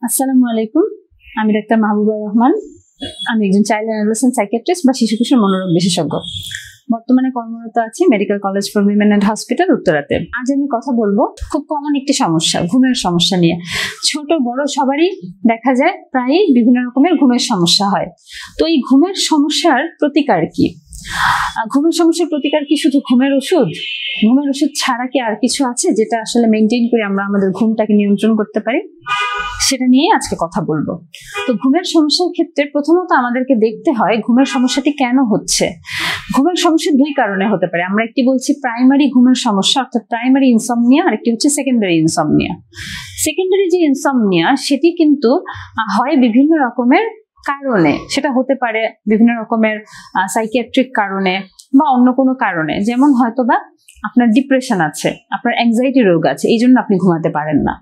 আসসালামু আলাইকুম। আমি ডাক্তার মাহবুবুর রহমান। আমি একজন চাইল্ড অ্যাডোলেসেন্ট সাইকিয়াট্রিস্ট বা শিশু কিশোর মনোরোগ বিশেষজ্ঞ। বর্তমানে কর্মরত আছি medical college for women and hospital, উত্তরাতে। আজ আমি কথা বলবো খুব কমন একটি সমস্যা, ঘুমের সমস্যা নিয়ে। ছোট বড় সবারই দেখা যায় প্রায়ই বিভিন্ন রকমের ঘুমের সমস্যা হয়। তো এই ঘুমের সমস্যার প্রতিকার কি? ঘুমের সমস্যার প্রতিকার কি শুধু ঘুমের ওষুধ? ঘুমের ওষুধ ছাড়া কি আর কিছু আছে যেটা আসলে মেনটেন করে আমরা আমাদের ঘুমটাকে নিয়ন্ত্রণ করতে পারি? সেটা নিয়ে আজকে কথা বলবো। তো ঘুমের সমস্যার ক্ষেত্রে প্রথমত আমাদেরকে দেখতে হয় ঘুমের সমস্যাটি কেন হচ্ছে। ঘুমের সমস্যা দুই কারণে হতে পারে। আমরা একটি বলছি প্রাইমারি ঘুমের সমস্যা, অর্থাৎ প্রাইমারি ইনসমনিয়া, আর একটি হচ্ছে সেকেন্ডারি ইনসমনিয়া। সেকেন্ডারি যে ইনসমনিয়া সেটি কিন্তু হয় বিভিন্ন রকমের কারণে। সেটা হতে পারে বিভিন্ন রকমের সাইকিয়াট্রিক কারণে বা অন্য কোনো কারণে, যেমন হয়তোবা আপনার ডিপ্রেশন আছে, আপনার অ্যাংজাইটি রোগ আছে, এই জন্য আপনি ঘুমাতে পারেন না।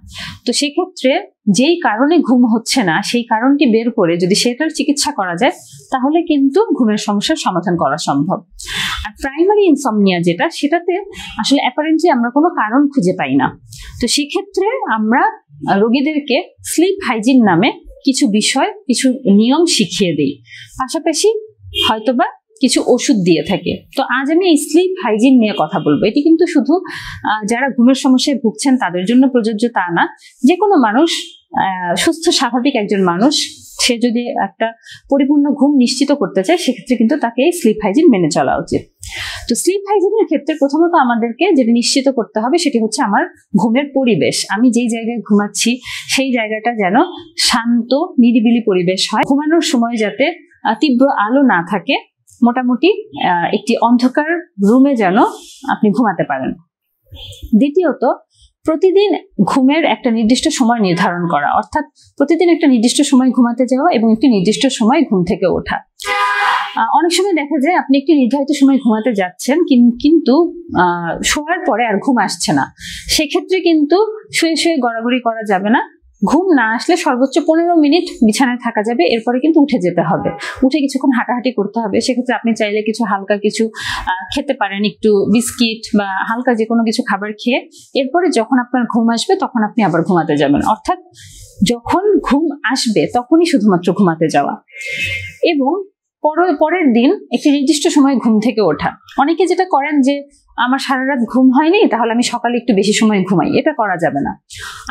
তো সেক্ষেত্রে যেই কারণে ঘুম হচ্ছে না সেই কারণটি বের করে যদি সেটার চিকিৎসা করা যায় তাহলে কিন্তু ঘুমের সমস্যার সমাধান করা সম্ভব। আর প্রাইমারি ইনসমনিয়া যেটা, সেটাতে আসলে অ্যাপারেন্টলি আমরা কোনো কারণ খুঁজে পাই না। তো সেক্ষেত্রে আমরা রোগীদেরকে স্লিপ হাইজিন নামে কিছু বিষয়, কিছু নিয়ম শিখিয়ে দিই, পাশাপাশি হয়তোবা কিছু ওষুধ দিয়ে থাকে। তো আজ আমি এই স্লিপ হাইজিন নিয়ে কথা বলবো। এটি কিন্তু শুধু যারা ঘুমের সমস্যায় ভুগছেন তাদের জন্য প্রযোজ্য তা না। যে কোনো মানুষ, সুস্থ স্বাভাবিক একজন মানুষ, সে যদি একটা পরিপূর্ণ ঘুম নিশ্চিত করতে চায় সেক্ষেত্রে কিন্তু তাকে এই স্লিপ হাইজিন মেনে চলা উচিত। তো স্লিপ হাইজিনের ক্ষেত্রে প্রথমত আমাদেরকে যেটা নিশ্চিত করতে হবে সেটি হচ্ছে আমার ঘুমের পরিবেশ। আমি যেই জায়গায় ঘুমাচ্ছি সেই জায়গাটা যেন শান্ত নিরিবিলি পরিবেশ হয়। ঘুমানোর সময় যাতে তীব্র আলো না থাকে, মোটামুটি একটি অন্ধকার রুমে যেন আপনি ঘুমাতে পারেন। দ্বিতীয়ত, প্রতিদিন ঘুমের একটা নির্দিষ্ট সময় নির্ধারণ করা, অর্থাৎ প্রতিদিন একটা নির্দিষ্ট সময় ঘুমাতে যাওয়া এবং একটি নির্দিষ্ট সময় ঘুম থেকে ওঠা। অনেক সময় দেখা যায় আপনি একটি নির্ধারিত সময় ঘুমাতে যাচ্ছেন কিন্তু শোয়ার পরে আর ঘুম আসছে না। সেক্ষেত্রে কিন্তু শুয়ে শুয়ে গড়াগড়ি করা যাবে না। ঘুম না আসলে সর্বোচ্চ 15 মিনিট বিছানায় থাকা যাবে, এরপরে কিন্তু উঠে যেতে হবে, উঠে কিছুক্ষণ হাঁটাহাঁটি করতে হবে। সেক্ষেত্রে আপনি চাইলে কিছু হালকা কিছু খেতে পারেন, একটু বিস্কিট বা হালকা যে কোনো কিছু খাবার খেয়ে এরপরে যখন আপনার ঘুম আসবে তখন আপনি আবার ঘুমাতে যাবেন। অর্থাৎ যখন ঘুম আসবে তখনই শুধুমাত্র ঘুমাতে যাওয়া। এবং পরের দিন একটি নির্দিষ্ট সময় ঘুম থেকে ওঠা। অনেকে যেটা করেন যে আমার সারা রাত ঘুম হয়নি, তাহলে আমি সকালে একটু বেশি সময় ঘুমাই। এটা করা যাবে না।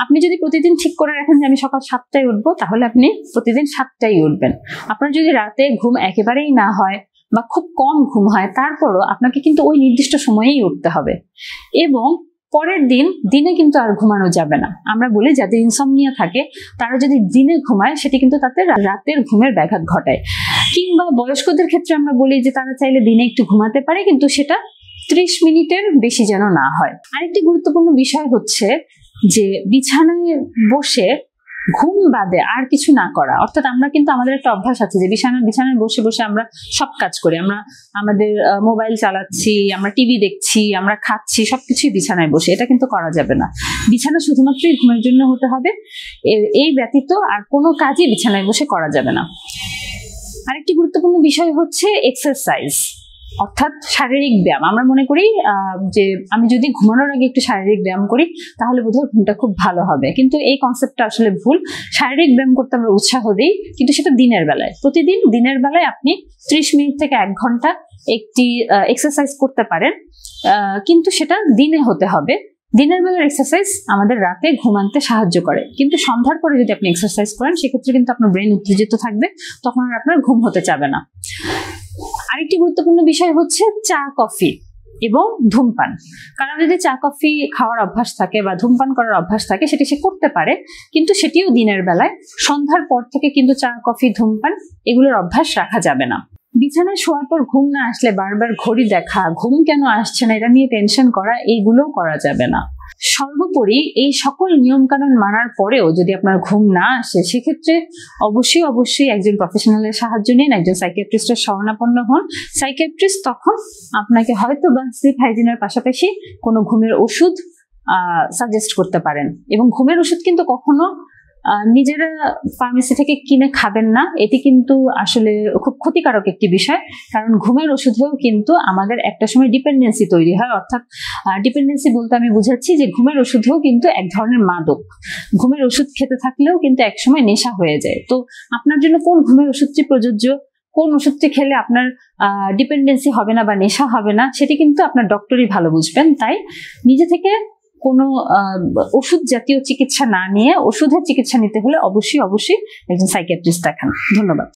আপনি যদি প্রতিদিন ঠিক করে রাখেন যে আমি সকাল 7টায় উঠবো, তাহলে আপনি প্রতিদিন 7টায় উঠবেন। আপনার যদি রাতে ঘুম একেবারেই না হয় বা খুব কম ঘুম হয়, তারপরও আপনাকে কিন্তু ওই নির্দিষ্ট সময়েই উঠতে হবে। এবং পরের দিনে কিন্তু আর ঘুমানো যাবে না। আমরা বলি যাদের ইনসমনিয়া থাকে তারা যদি দিনে ঘুমায় সেটি কিন্তু তাদের রাতের ঘুমের ব্যাঘাত ঘটায়। কিংবা বয়স্কদের ক্ষেত্রে আমরা বলি যে তারা চাইলে দিনে একটু ঘুমাতে পারে, কিন্তু সেটা 30 মিনিটের বেশি যেন না হয়। আরেকটি গুরুত্বপূর্ণ বিষয় হচ্ছে যে বিছানায় বসে ঘুম বাদে আর কিছু না করা। অর্থাৎ আমরা কিন্তু আমাদের একটা অভ্যাস আছে যে বিছানায় বসে বসে আমরা সব কাজ করি। আমরা আমাদের মোবাইল চালাচ্ছি, আমরা টিভি দেখছি, আমরা খাচ্ছি, সবকিছুই বিছানায় বসে। এটা কিন্তু করা যাবে না। বিছানা শুধুমাত্রই ঘুমের জন্য হতে হবে, এই ব্যতীত আর কোনো কাজই বিছানায় বসে করা যাবে না। আরেকটি গুরুত্বপূর্ণ বিষয় হচ্ছে এক্সারসাইজ, অর্থাৎ শারীরিক ব্যায়াম। আমরা মনে করি যে আমি যদি ঘুমানোর আগে একটু শারীরিক ব্যায়াম করি তাহলে বোধহয় ঘুমটা খুব ভালো হবে, কিন্তু এই কনসেপ্টটা আসলে ভুল। শারীরিক ব্যায়াম করতে আমরা উৎসাহ দিই, কিন্তু সেটা দিনের বেলায়। প্রতিদিন দিনের বেলায় আপনি 30 মিনিট থেকে 1 ঘন্টা একটি এক্সারসাইজ করতে পারেন, কিন্তু সেটা দিনে হতে হবে। দিনের বেলার এক্সারসাইজ আমাদের রাতে ঘুম আনতে সাহায্য করে, কিন্তু সন্ধ্যার পরে যদি আপনি এক্সারসাইজ করেন সেক্ষেত্রে কিন্তু আপনার ব্রেন উত্তেজিত থাকবে, তখন আর আপনার ঘুম হতে চাবে না। আরেকটি গুরুত্বপূর্ণ বিষয় হচ্ছে চা কফি এবং ধূমপান। কারণ যদি চা কফি খাওয়ার অভ্যাস থাকে বা ধূমপান করার অভ্যাস থাকে সেটি সে করতে পারে, কিন্তু সেটিও দিনের বেলায়। সন্ধ্যার পর থেকে কিন্তু চা কফি ধূমপান এগুলোর অভ্যাস রাখা যাবে না। বিছানায় শোয়ার পর ঘুম না আসলে বারবার ঘড়ি দেখা, ঘুম কেন আসছে না এটা নিয়ে টেনশন করা, এইগুলোও করা যাবে না। সর্বোপরি এই সকল নিয়ম কানুন মানার পরেও যদি আপনার ঘুম না আসে সেক্ষেত্রে অবশ্যই একজন প্রফেশনালের সাহায্য নিন, একজন সাইকিয়াট্রিস্টের শরণাপন্ন হন। সাইকিয়াট্রিস্ট তখন আপনাকে হয়তো বা স্লিপ হাইজিনের পাশাপাশি কোনো ঘুমের ওষুধ সাজেস্ট করতে পারেন। এবং ঘুমের ওষুধ কিন্তু কখনো নিজেরা ফার্মেসি থেকে কিনে খাবেন না, এটি কিন্তু আসলে খুব ক্ষতিকারক একটি বিষয়। কারণ ঘুমের ওষুধেও কিন্তু আমাদের একটা সময় ডিপেন্ডেন্সি তৈরি হয়। অর্থাৎ ডিপেন্ডেন্সি বলতে আমি বুঝাচ্ছি যে ঘুমের ওষুধেও কিন্তু এক ধরনের মাদক। ঘুমের ওষুধ খেতে থাকলেও কিন্তু একসময় নেশা হয়ে যায়। তো আপনার জন্য কোন ঘুমের ওষুধটি প্রযোজ্য, কোন ওষুধটি খেলে আপনার ডিপেন্ডেন্সি হবে না বা নেশা হবে না, সেটি কিন্তু আপনার ডক্টরই ভালো বুঝবেন। তাই নিজে থেকে কোনো ওষুধ জাতীয় চিকিৎসা না নিয়ে ওষুধের চিকিৎসা নিতে হলে অবশ্যই একজন সাইকিয়াট্রিস্ট দেখান। ধন্যবাদ।